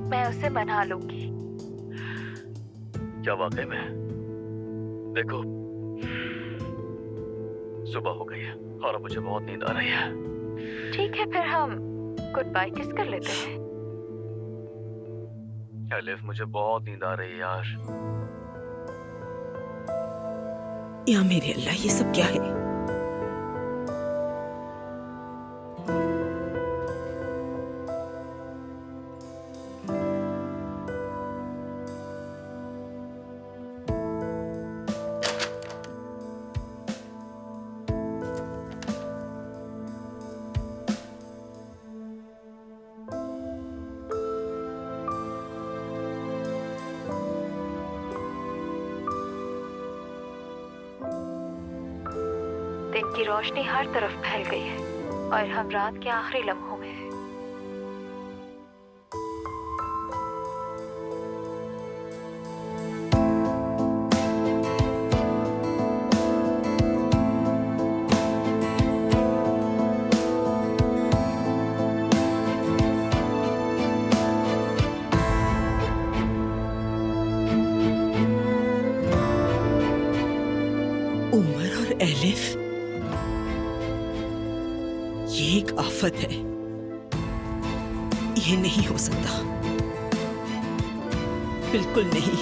मैं उसे मना लूंगी। क्या वाकई में? देखो, सुबह हो गई है और मुझे बहुत नींद आ रही है। ठीक है, फिर हम गुड बाय किस कर लेते हैं। एलिफ, मुझे बहुत नींद आ रही है यार। या मेरे अल्लाह, ये सब क्या है? दिन की रोशनी हर तरफ फैल गई है और हम रात के आखिरी लम्हों में हैं। उमर और एलिफ, ये एक आफत है। ये नहीं हो सकता, बिल्कुल नहीं।